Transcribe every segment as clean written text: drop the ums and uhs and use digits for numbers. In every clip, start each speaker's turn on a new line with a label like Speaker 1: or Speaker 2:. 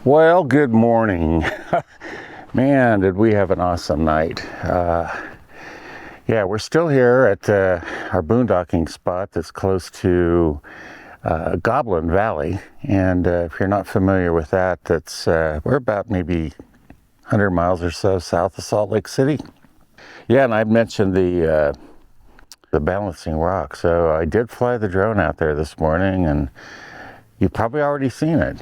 Speaker 1: Well, good morning. Man, did we have an awesome night. Yeah, we're still here at our boondocking spot that's close to Goblin Valley. And if you're not familiar with that, we're about maybe 100 miles or so south of Salt Lake City. Yeah, and I mentioned the balancing rock. So I did fly the drone out there this morning, and you've probably already seen it.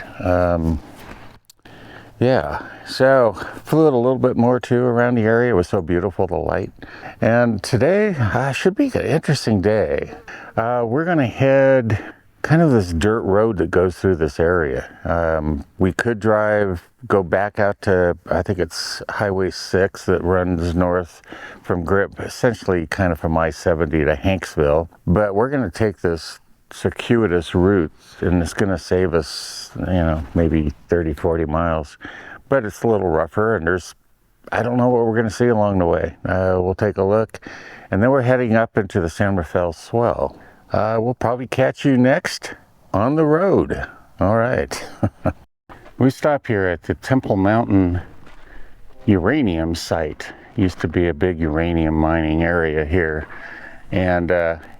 Speaker 1: Yeah, so flew it a little bit more too around the area. It was so beautiful, the light. And today should be an interesting day. We're going to head kind of this dirt road that goes through this area. We could go back out to, I think it's Highway 6 that runs north from Grip, essentially kind of from I-70 to Hanksville. But we're going to take this circuitous route, and it's going to save us, maybe 30-40 miles, but it's a little rougher, and I don't know what we're going to see along the way. We'll take a look, and then we're heading up into the San Rafael Swell. We'll probably catch you next on the road. All right. We stop here at the Temple Mountain Uranium site. Used to be a big uranium mining area here. And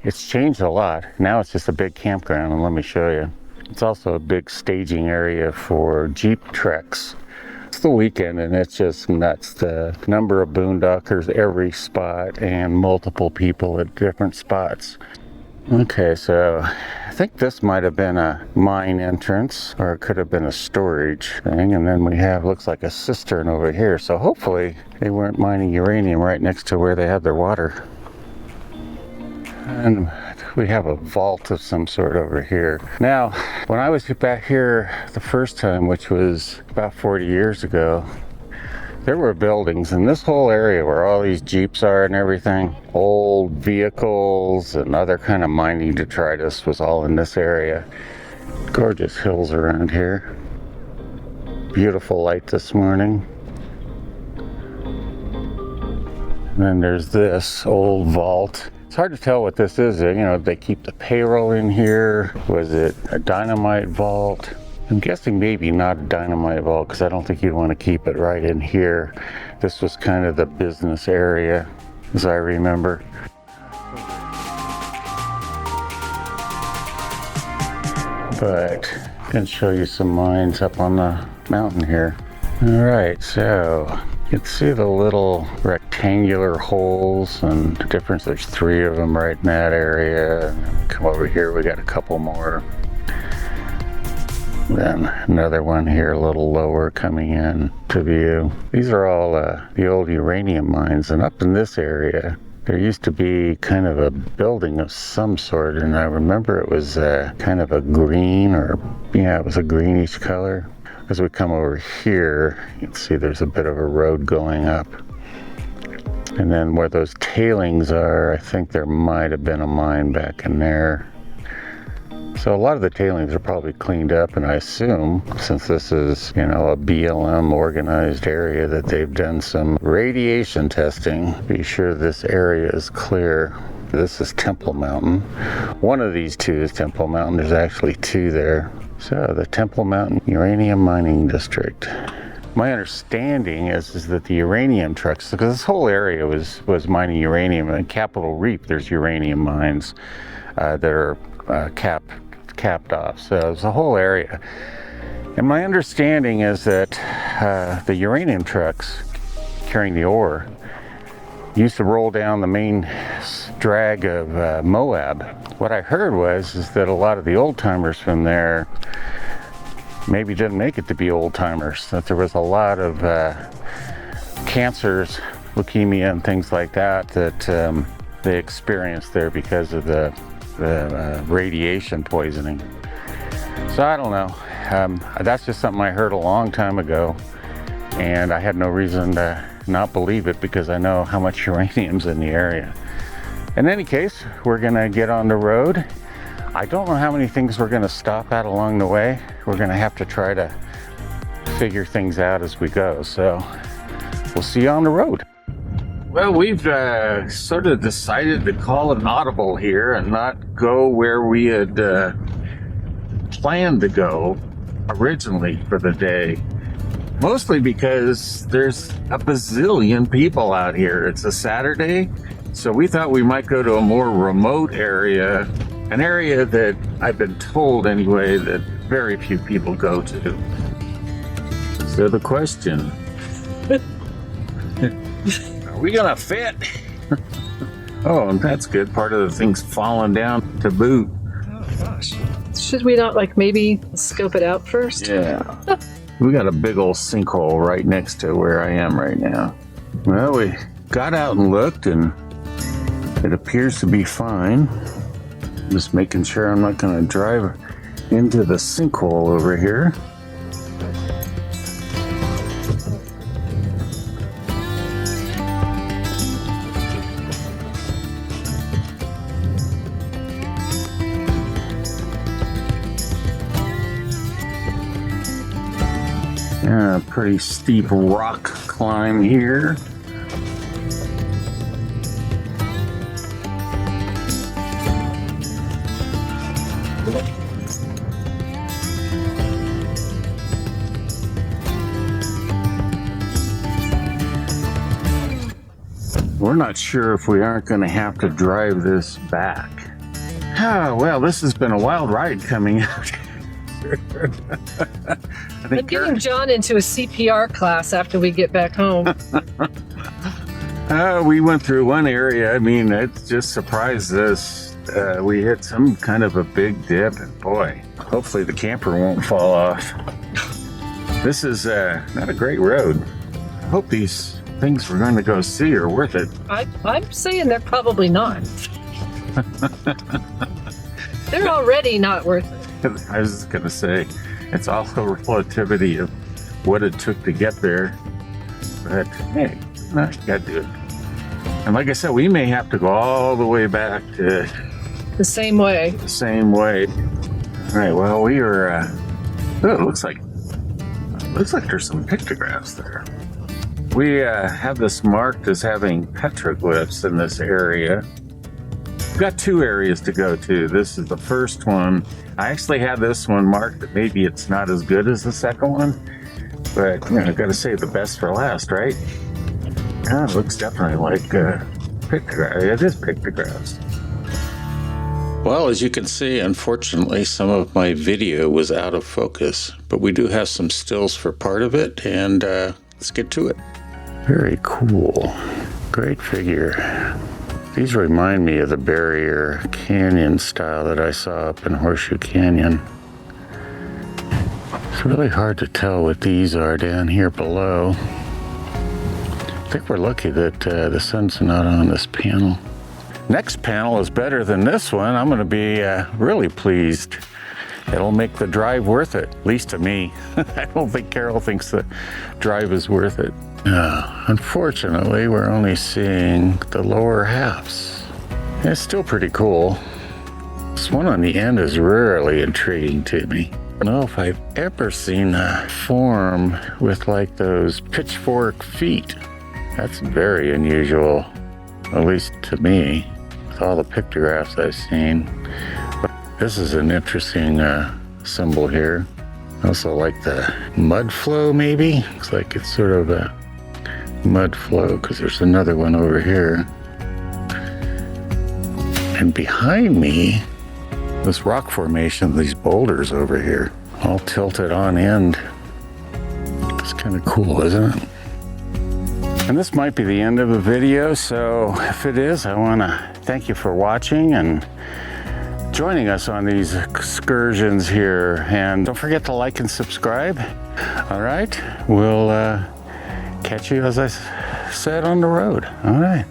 Speaker 1: it's changed a lot. Now it's just a big campground, and let me show you. It's also a big staging area for Jeep treks. It's the weekend, and it's just nuts. The number of boondockers every spot, and multiple people at different spots. Okay, so I think this might have been a mine entrance, or it could have been a storage thing. And then we have, looks like a cistern over here. So hopefully they weren't mining uranium right next to where they had their water. And we have a vault of some sort over here. Now, when I was back here the first time, which was about 40 years ago, there were buildings in this whole area where all these Jeeps are and everything. Old vehicles and other kind of mining detritus was all in this area. Gorgeous hills around here. Beautiful light this morning. And then there's this old vault. It's hard to tell what this is. They keep the payroll in here. Was it a dynamite vault? I'm guessing maybe not a dynamite vault, because I don't think you'd want to keep it right in here. This was kind of the business area, as I remember. But I can show you some mines up on the mountain here. All right, so you can see the little rectangular holes, and the difference, there's 3 of them right in that area. Come over here, we got a couple more. Then another one here a little lower coming in to view. These are all the old uranium mines, and up in this area there used to be kind of a building of some sort, and I remember it was kind of a green, it was a greenish color. As we come over here, you can see there's a bit of a road going up. And then where those tailings are, I think there might have been a mine back in there. So a lot of the tailings are probably cleaned up, and I assume, since this is, a BLM organized area, that they've done some radiation testing. Be sure this area is clear. This is Temple Mountain. One of these two is Temple Mountain. There's actually 2 there. So the Temple Mountain Uranium Mining District. My understanding is that the uranium trucks, because this whole area was mining uranium. In Capitol Reef, there's uranium mines that are capped off. So it's a whole area. And my understanding is that the uranium trucks carrying the ore used to roll down the main drag of Moab. What I heard is that a lot of the old timers from there maybe didn't make it to be old timers, that there was a lot of cancers, leukemia and things like that they experienced there because of the radiation poisoning. So I don't know. That's just something I heard a long time ago, and I had no reason to not believe it, because I know how much uranium's in the area. In any case, we're gonna get on the road. I don't know how many things we're gonna stop at along the way. We're gonna have to try to figure things out as we go. So we'll see you on the road. Well, we've sort of decided to call an audible here and not go where we had planned to go originally for the day. Mostly because there's a bazillion people out here. It's a Saturday, so we thought we might go to a more remote area, an area that I've been told anyway that very few people go to. So the question, are we gonna fit? Oh, and that's good. Part of the thing's falling down to boot.
Speaker 2: Oh gosh. Should we not like maybe scope it out first?
Speaker 1: Yeah. We got a big old sinkhole right next to where I am right now. Well, we got out and looked and it appears to be fine. Just making sure I'm not going to drive into the sinkhole over here. Yeah, pretty steep rock climb here. We're not sure if we aren't going to have to drive this back. Oh, well, this has been a wild ride coming out.
Speaker 2: I'm getting John into a CPR class after we get back home.
Speaker 1: We went through one area. I mean, it just surprised us. We hit some kind of a big dip, and boy, hopefully the camper won't fall off. This is not a great road. I hope these things we're going to go see are worth it.
Speaker 2: I'm saying they're probably not. They're already not worth it.
Speaker 1: I was going to say, it's also relativity of what it took to get there. But hey, no, you got to do it. And like I said, we may have to go all the way back to
Speaker 2: the same way.
Speaker 1: The same way. All right. Well, we are. It looks like there's some pictographs there. We have this marked as having petroglyphs in this area. We've got two areas to go to. This is the first one. I actually had this one marked that maybe it's not as good as the second one, but you know, I've got to save the best for last, right? Yeah, it looks definitely like pictographs. It is pictographs. Well, as you can see, unfortunately, some of my video was out of focus, but we do have some stills for part of it, and let's get to it. Very cool. Great figure. These remind me of the barrier canyon style that I saw up in Horseshoe Canyon. It's really hard to tell what these are down here below. I think we're lucky that the sun's not on this panel. Next panel is better than this one. I'm going to be really pleased. It'll make the drive worth it, at least to me. I don't think Carol thinks the drive is worth it. Unfortunately, we're only seeing the lower halves. It's still pretty cool. This one on the end is really intriguing to me. I don't know if I've ever seen a form with like those pitchfork feet. That's very unusual, at least to me, with all the pictographs I've seen. But this is an interesting symbol here. I also like the mud flow, maybe. Looks like it's sort of a mud flow because there's another one over here. And behind me, this rock formation, these boulders over here, all tilted on end. It's kind of cool, isn't it? And this might be the end of the video, so if it is, I want to thank you for watching and joining us on these excursions here. And don't forget to like and subscribe. All right, we'll catch you, as I said, on the road. All right.